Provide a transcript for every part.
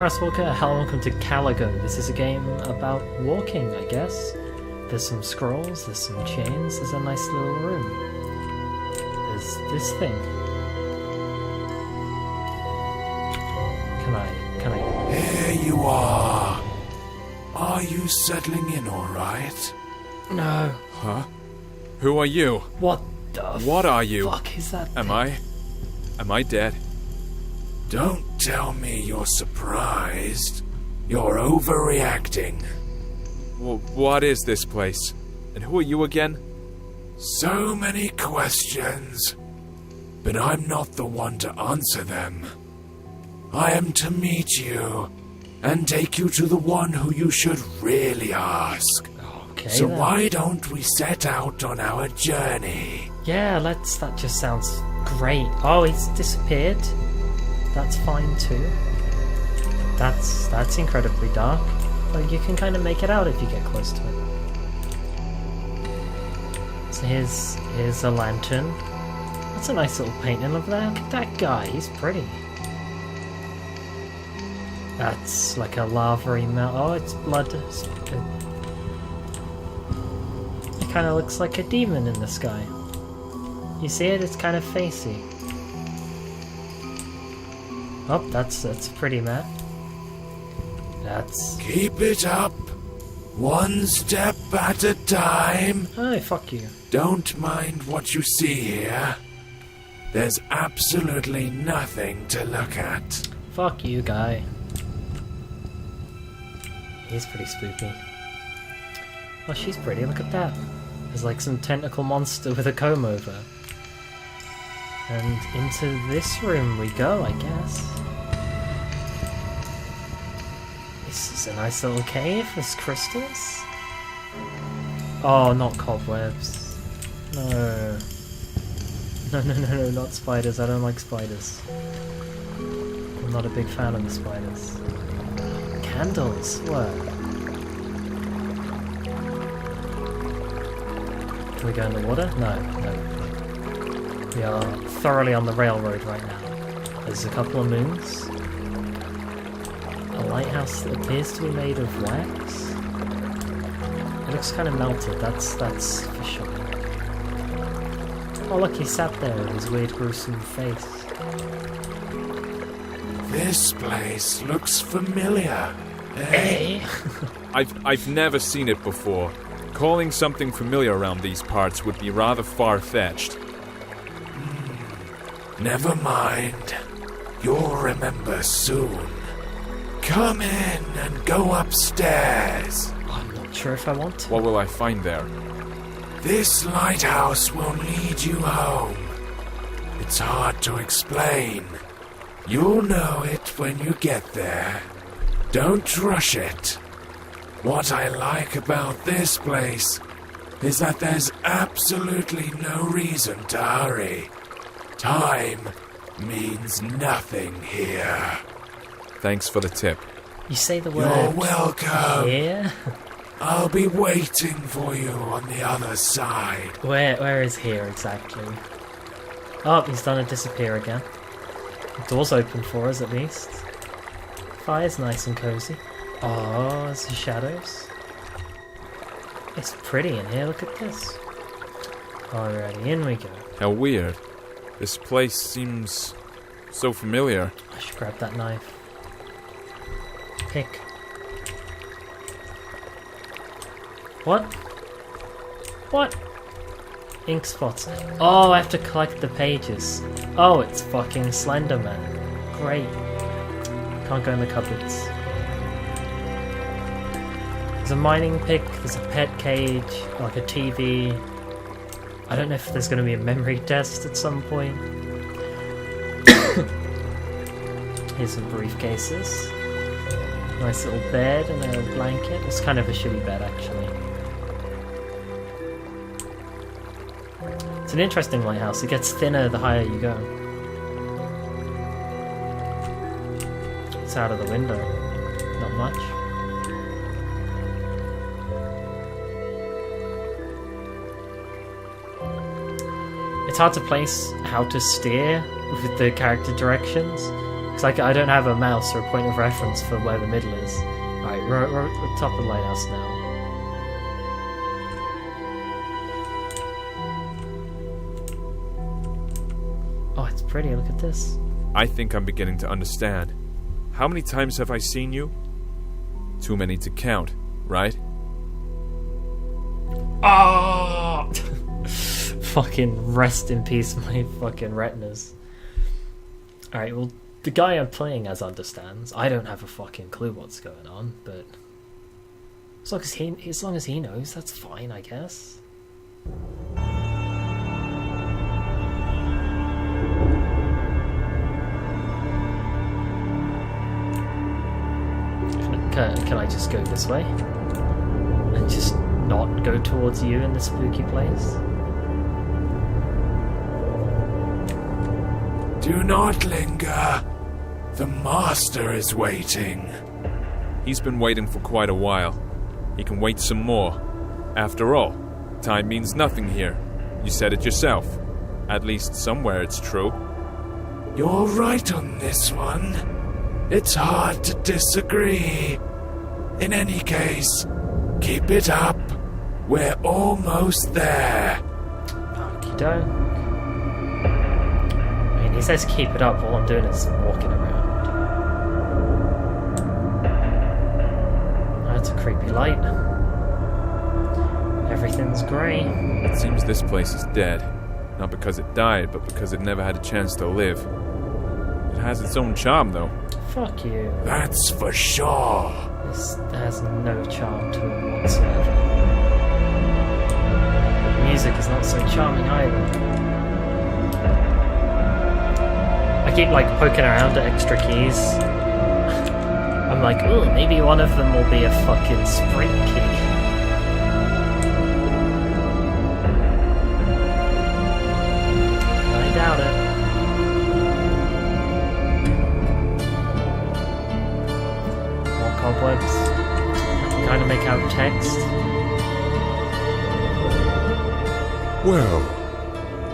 Grasswalker, hello and welcome to Caligo. This is a game about walking, I guess. There's some scrolls, there's some chains, there's a nice little room. There's this thing. Can I... Here you are. Are you settling in alright? No. Huh? Who are you? What the What are you? fuck is that Am thing? Am I dead? Don't tell me you're surprised. You're overreacting. Well, what is this place? And who are you again? So many questions. But I'm not the one to answer them. I am to meet you and take you to the one who you should really ask. Okay, So then. why don't we set out on our journey? Yeah, let's... That just sounds great. Oh, he's disappeared. That's fine too. That's incredibly dark. But you can kind of make it out if you get close to it. So here's a lantern. That's a nice little painting of there. Look at that guy, he's pretty. That's like a lava-y melt. Oh, it's blood. It kind of looks like a demon in the sky. You see it? It's kind of facey. Oh, that's pretty, Matt. That's... Keep it up. One step at a time. Oh, fuck you. Don't mind what you see here. There's absolutely nothing to look at. Fuck you, guy. He's pretty spooky. Oh, she's pretty, look at that. There's like some tentacle monster with a comb over. And into this room we go, I guess. This is a nice little cave, there's crystals. Oh, not cobwebs. No. No, not spiders, I don't like spiders. I'm not a big fan of the spiders. Candles, what? Can we go in the water? No. We are thoroughly on the railroad right now. There's a couple of moons. A lighthouse that appears to be made of wax. It looks kind of melted, that's for sure. Oh look, he sat there with his weird gruesome face. This place looks familiar. Hey! I've never seen it before. Calling something familiar around these parts would be rather far-fetched. Never mind. You'll remember soon. Come in and go upstairs. I'm not sure if I want to. What will I find there? This lighthouse will lead you home. It's hard to explain. You'll know it when you get there. Don't rush it. What I like about this place is that there's absolutely no reason to hurry. Time means nothing here. Thanks for the tip. You say the You're word welcome. here? I'll be waiting for you on the other side. Where is here exactly? Oh, he's done a disappear again. The door's open for us at least. Fire's nice and cozy. Oh, there's the shadows. It's pretty in here, look at this. Alrighty, in we go. How weird. This place seems so familiar. I should grab that knife. Pick. What? What? Ink spots. Oh, I have to collect the pages. Oh, it's fucking Slenderman. Great. Can't go in the cupboards. There's a mining pick, there's a pet cage, like a TV. I don't know if there's going to be a memory test at some point. Here's some briefcases. Nice little bed and a blanket. It's kind of a shitty bed, actually. It's an interesting lighthouse. It gets thinner the higher you go. It's out of the window. Not much. It's hard to place how to steer with the character directions. Because I don't have a mouse or a point of reference for where the middle is. Alright, we're at the top of the lighthouse now. Oh, it's pretty, look at this. I think I'm beginning to understand. How many times have I seen you? Too many to count, right? Oh! Fucking rest in peace, my fucking retinas. Alright, well, the guy I'm playing as understands. I don't have a fucking clue what's going on, but as long as he knows, that's fine, I guess. Can I just go this way? And just not go towards you in this spooky place? Do not linger. The master is waiting. He's been waiting for quite a while. He can wait some more. After all, time means nothing here. You said it yourself. At least somewhere it's true. You're right on this one. It's hard to disagree. In any case, keep it up. We're almost there. Okey-doke. I mean, he says keep it up, all I'm doing is walking around. That's a creepy light. Everything's grey. It seems this place is dead. Not because it died, but because it never had a chance to live. It has its own charm, though. Fuck you. That's for sure. This has no charm to it whatsoever. The music is not so charming either. I keep like poking around at extra keys. I'm like, ooh, maybe one of them will be a fucking sprint key. I doubt it. Cobwebs. Kind of make out text. Well,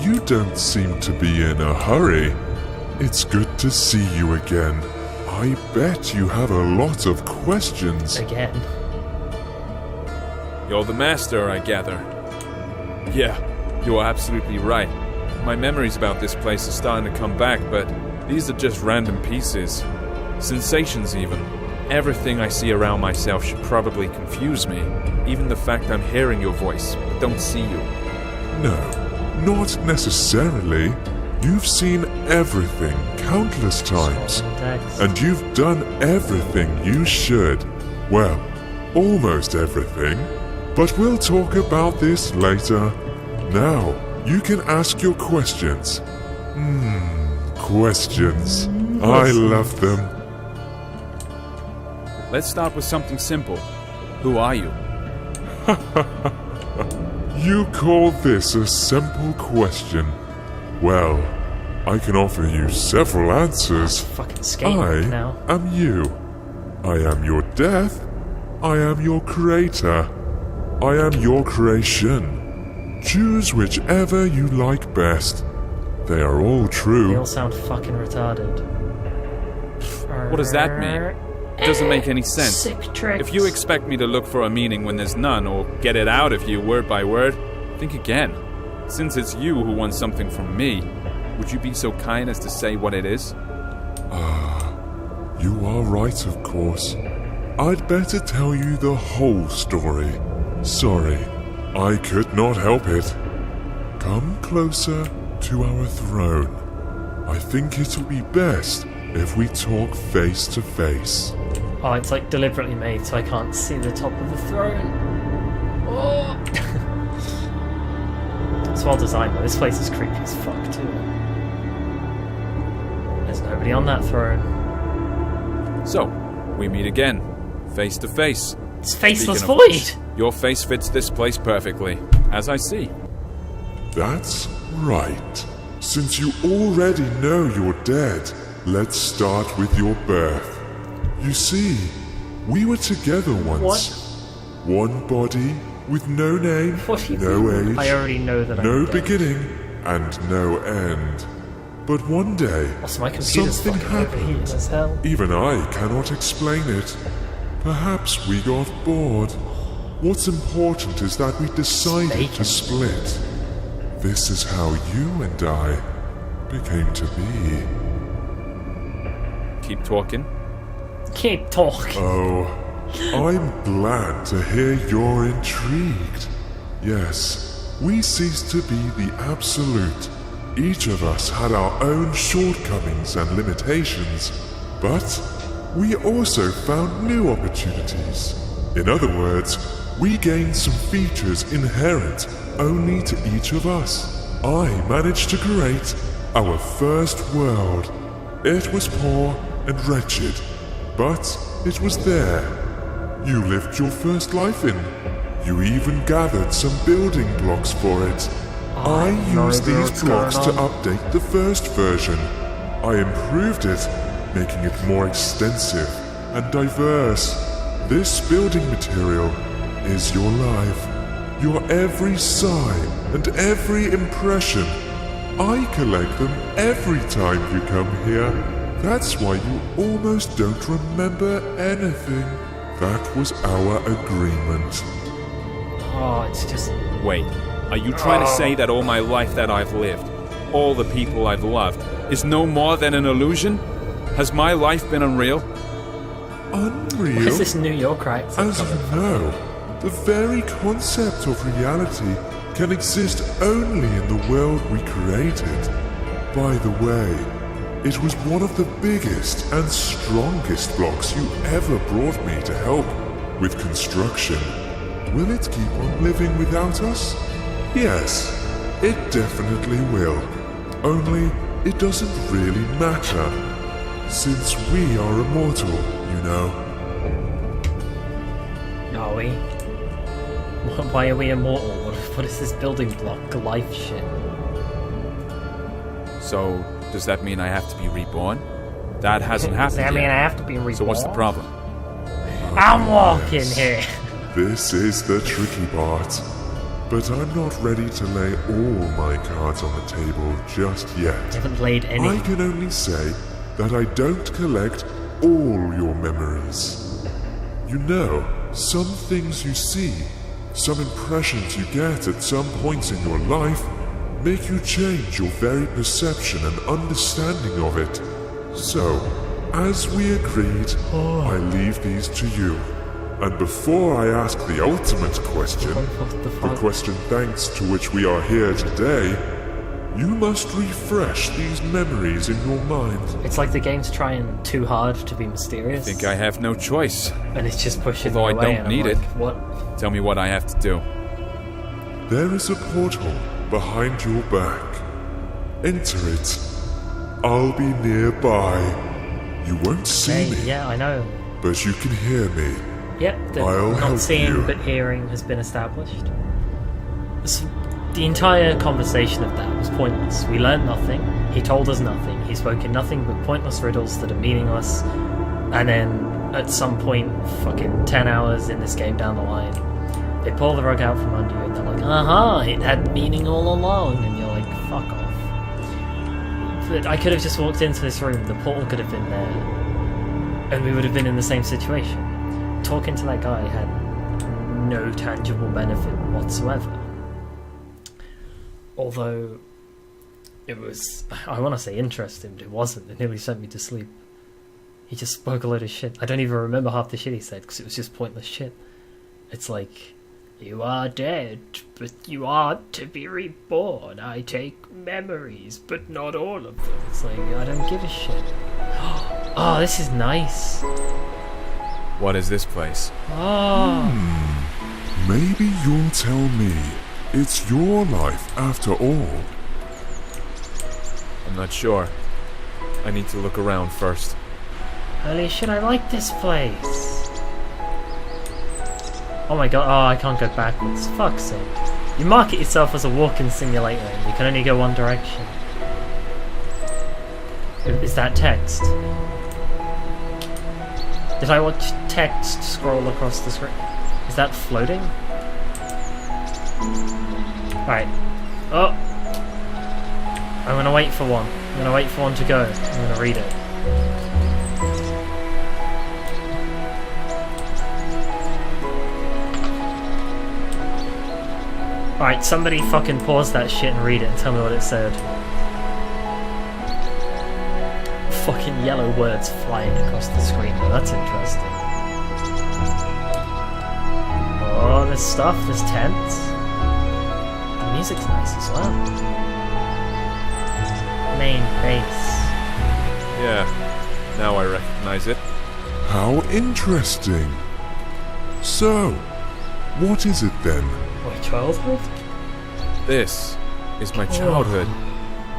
you don't seem to be in a hurry. It's good to see you again. I bet you have a lot of questions. Again. You're the master, I gather. Yeah, you are absolutely right. My memories about this place are starting to come back, but these are just random pieces. Sensations, even. Everything I see around myself should probably confuse me. Even the fact I'm hearing your voice, but don't see you. No, not necessarily. You've seen everything countless times. And you've done everything you should. Well, almost everything. But we'll talk about this later. Now, you can ask your questions. Questions. I love them. Let's start with something simple. Who are you? You call this a simple question? Well, I can offer you several answers. Fucking skating now. I am you. I am your death. I am your creator. I am your creation. Choose whichever you like best. They are all true. They all sound fucking retarded. What does that mean? It doesn't make any sense. Sick tricks. If you expect me to look for a meaning when there's none, or get it out of you word by word, think again. Since it's you who wants something from me, would you be so kind as to say what it is? You are right, of course. I'd better tell you the whole story. Sorry, I could not help it. Come closer to our throne. I think it'll be best if we talk face to face. Oh, it's like deliberately made so I can't see the top of the throne. Oh. It's well designed though. This place is creepy as fuck too. There's nobody on that throne. So, we meet again, face to face. It's faceless Speaking of void! which, your face fits this place perfectly, as I see. That's right. Since you already know you're dead, let's start with your birth. You see, we were together once. What? One body with no name, What do you no mean? age, I already know that no I'm dead. beginning, and no end. But one day, Also, my computer's something fucking overheated happened. as hell. Even I cannot explain it. Perhaps we got bored. What's important is that we decided to split. This is how you and I became to be. Keep talking. Keep talking. Oh, I'm glad to hear you're intrigued. Yes, we ceased to be the absolute. Each of us had our own shortcomings and limitations, but we also found new opportunities. In other words, we gained some features inherent only to each of us. I managed to create our first world. It was poor and wretched, but it was there. You lived your first life in. You even gathered some building blocks for it. I used these blocks to update the first version. I improved it, making it more extensive and diverse. This building material is your life, your every sigh and every impression. I collect them every time you come here. That's why you almost don't remember anything. That was our agreement. Oh, it's just... Wait, are you trying to say that all my life that I've lived, all the people I've loved, is no more than an illusion? Has my life been unreal? Unreal? Where's this New York accent As you coming from? know, the very concept of reality can exist only in the world we created. By the way, it was one of the biggest and strongest blocks you ever brought me to help with construction. Will it keep on living without us? Yes, it definitely will. Only it doesn't really matter, since we are immortal, you know. Are we? Why are we immortal? What is this building block life shit? So, does that mean I have to be reborn? That hasn't Does happened that mean I yet. have to be reborn? So what's the problem? I'm walking Yes. here. This is the tricky part. But I'm not ready to lay all my cards on the table just yet. I haven't laid any. I can only say that I don't collect all your memories. You know, some things you see, some impressions you get at some points in your life, make you change your very perception and understanding of it. So, as we agreed, I leave these to you. And before I ask the ultimate question, What the the fuck? question thanks to which we are here today, you must refresh these memories in your mind. It's like the game's trying too hard to be mysterious. I think I have no choice. And it's just pushing Although me I away, don't and I'm need like, it. What? Tell me what I have to do. There is a portal behind your back. Enter it. I'll be nearby. You won't see Hey, me, yeah, I know. but you can hear me. Yep, the I'll not help seeing you. but hearing has been established. The entire conversation of that was pointless. We learned nothing. He told us nothing. He spoke in nothing but pointless riddles that are meaningless. And then, at some point, fucking 10 hours in this game down the line, they pull the rug out from under you and they're like, aha, it had meaning all along. And you're like, fuck off. But I could have just walked into this room, the portal could have been there, and we would have been in the same situation. Talking to that guy had no tangible benefit whatsoever. Although it was, I want to say interesting, but it wasn't. It nearly sent me to sleep. He just spoke a load of shit. I don't even remember half the shit he said because it was just pointless shit. It's like, you are dead, but you are to be reborn. I take memories, but not all of them. It's like, I don't give a shit. Oh, this is nice. What is this place? Oh. Maybe you'll tell me it's your life after all. I'm not sure. I need to look around first. Holy shit, I like this place. Oh my god, oh, I can't go backwards. Fuck's sake. You market yourself as a walking simulator and you can only go one direction. Is that text? Did I watch text scroll across the screen? Is that floating? Alright. Oh! I'm gonna wait for one. I'm gonna wait for one to go. I'm gonna read it. Alright, somebody fucking pause that shit and read it and tell me what it said. Fucking yellow words flying across the screen, though. That's interesting. Oh, there's stuff, there's tents. The music's nice as well. Main base. Yeah, now I recognize it. How interesting. So, what is it then? My childhood? This is my childhood.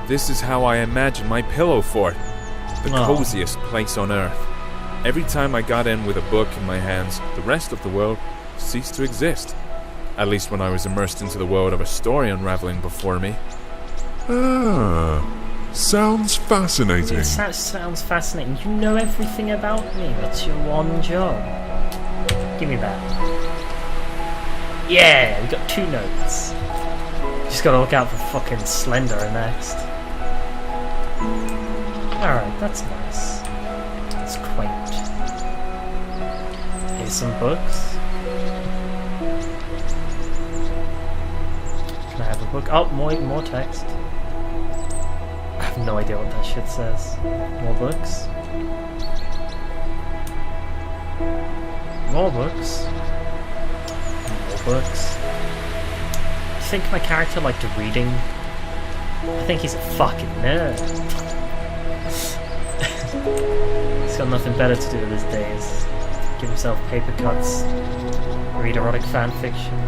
This is how I imagine my pillow fort. The coziest place on earth. Every time I got in with a book in my hands, the rest of the world ceased to exist. At least when I was immersed into the world of a story unraveling before me. Ah, sounds fascinating. It sounds fascinating. You know everything about me. That's your one job. Give me that. Yeah, we got 2 notes. Just gotta look out for fucking Slender next. Alright, that's nice. It's quaint. Here's some books. Can I have a book? Oh, more text. I have no idea what that shit says. More books. More books. Books. I think my character liked reading. I think he's a fucking nerd. He's got nothing better to do with his days. Give himself paper cuts, read erotic fan fiction.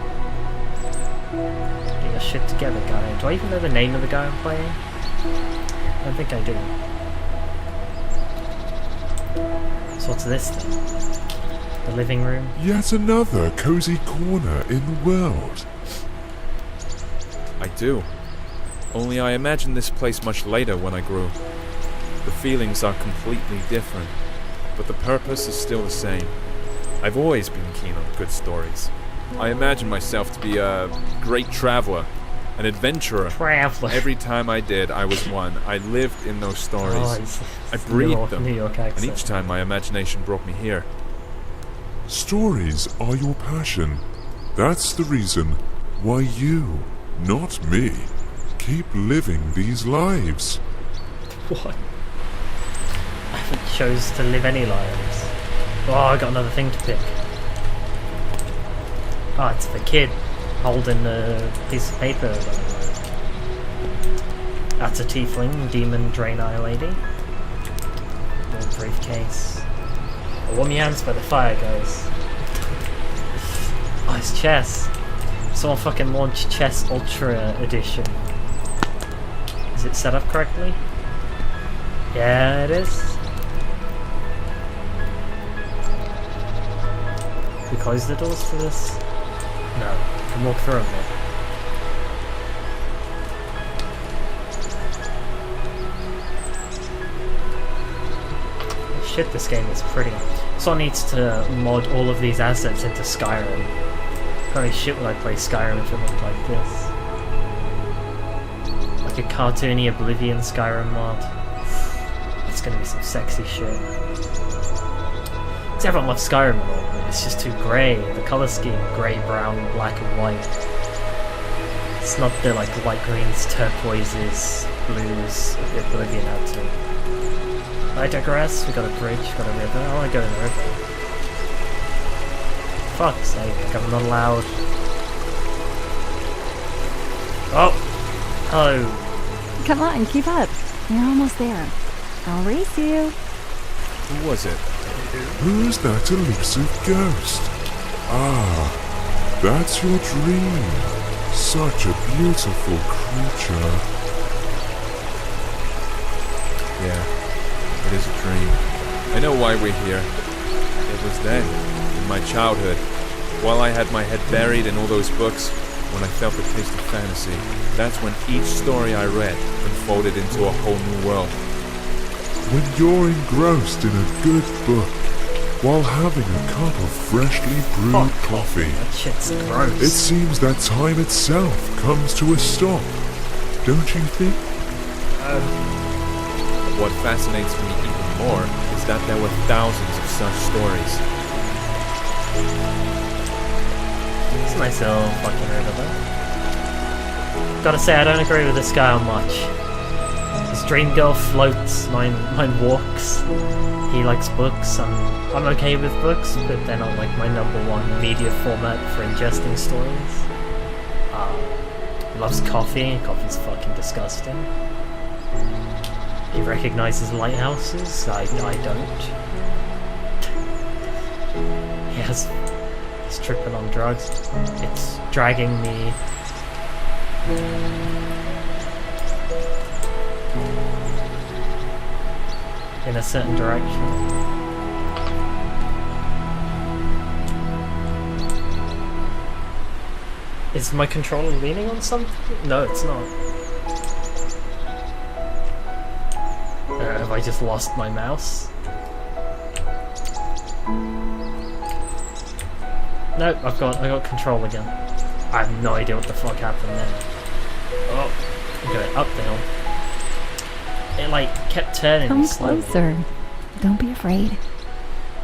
Get your shit together, guy. Do I even know the name of the guy I'm playing? I don't think I do. So what's this thing? The living room? Yet another cozy corner in the world. I do. Only I imagined this place much later when I grew. The feelings are completely different, but the purpose is still the same. I've always been keen on good stories. I imagine myself to be a great traveler, an adventurer. Every time I did, I was one. I lived in those stories. I breathed them, and each time my imagination brought me here. Stories are your passion. That's the reason why you, not me, keep living these lives. What? I haven't chose to live any lives. Oh, I got another thing to pick. Oh, it's the kid holding a piece of paper. That's a tiefling, demon, drain eye lady. Little briefcase. Warm your hands by the fire, guys. Oh, it's chess. Someone fucking launched Chess Ultra Edition. Is it set up correctly? Yeah, it is. We close the doors to this? No, we can walk through them though. Shit, this game is pretty. Someone needs to mod all of these assets into Skyrim. Holy shit, would I play Skyrim if it looked like this? Like a cartoony Oblivion Skyrim mod. It's gonna be some sexy shit. Because everyone loves Skyrim and all, but it's just too grey. The colour scheme, grey, brown, black and white. It's not the like light greens, turquoises, blues that Oblivion had to. I digress, we got a bridge, got a river. I want to go in the river. Fuck's sake, I'm not allowed. Oh! Hello. Come on, keep up. You're almost there. I'll race you. Who was it? Who's that elusive ghost? Ah, that's your dream. Such a beautiful creature. Yeah. It is a dream. I know why we're here. It was then, in my childhood, while I had my head buried in all those books, when I felt the taste of fantasy. That's when each story I read unfolded into a whole new world. When you're engrossed in a good book, while having a cup of freshly brewed coffee, That shit's gross. it seems that time itself comes to a stop, don't you think? But what fascinates me even more is that there were thousands of such stories. It's a nice little fucking river though. Gotta say, I don't agree with this guy on much. His dream girl floats, mine walks. He likes books, I'm okay with books, but they're not like my #1 media format for ingesting stories. Loves coffee, coffee's fucking disgusting. He recognizes lighthouses, I don't. He's tripping on drugs. It's dragging me in a certain direction. Is my controller leaning on something? No, it's not. Have I just lost my mouse? Nope, I got control again. I have no idea what the fuck happened then. Oh, I'm going up the hill. It like kept turning. Come slowly. closer. Don't be afraid.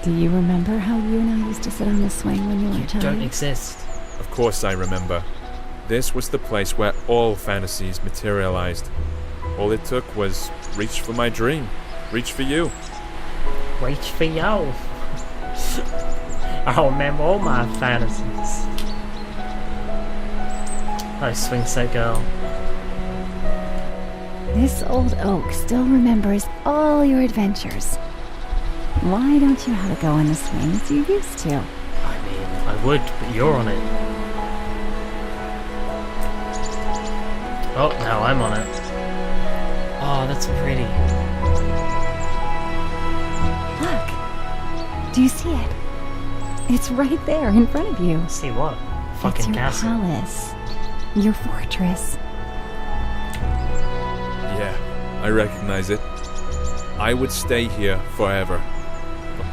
Do you remember how you and I used to sit on the swing when you were a child? Don't exist. Of course I remember. This was the place where all fantasies materialized. All it took was reach for my dream. Reach for you. Reach for you. I remember all my fantasies. Oh, swing set girl. This old oak still remembers all your adventures. Why don't you have a go on the swing as you used to? I mean, I would, but you're on it. Oh, now I'm on it. Oh, that's pretty. Look. Do you see it? It's right there in front of you. See what? It's Fucking your castle. palace. Your fortress. Yeah, I recognize it. I would stay here forever.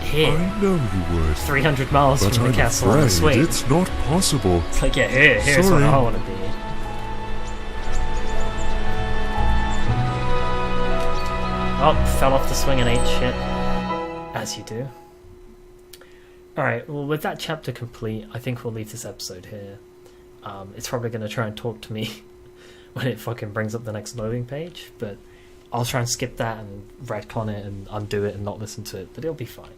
Here. I know you would. 300 miles But from the I'm castle on the afraid swing. it's not possible. It's like, yeah, here's Sorry. where I want to be. Oh, fell off the swing and ate shit. As you do. Alright, well with that chapter complete, I think we'll leave this episode here. It's probably going to try and talk to me when it fucking brings up the next loading page, but I'll try and skip that and retcon it and undo it and not listen to it, but it'll be fine.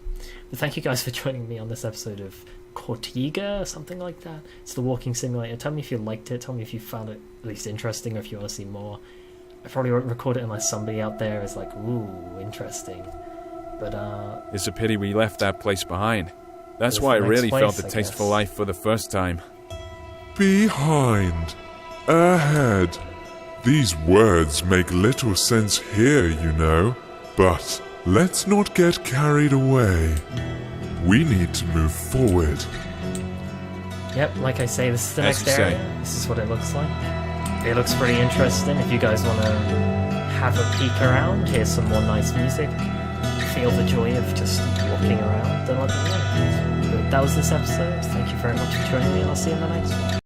But thank you guys for joining me on this episode of Cortiga or something like that. It's the walking simulator. Tell me if you liked it, tell me if you found it at least interesting or if you want to see more. I probably won't record it unless somebody out there is like, ooh, interesting. But It's a pity we left that place behind. That's It's why I the next really place, felt the I taste guess. for life for the first time. Behind. Ahead. These words make little sense here, you know. But let's not get carried away. We need to move forward. yep, like I say, this is the As next you area. say. This is what it looks like. It looks pretty interesting. If you guys want to have a peek around, hear some more nice music, feel the joy of just walking around, then let me know. But that was this episode. Thank you very much for joining me, and I'll see you in the next one.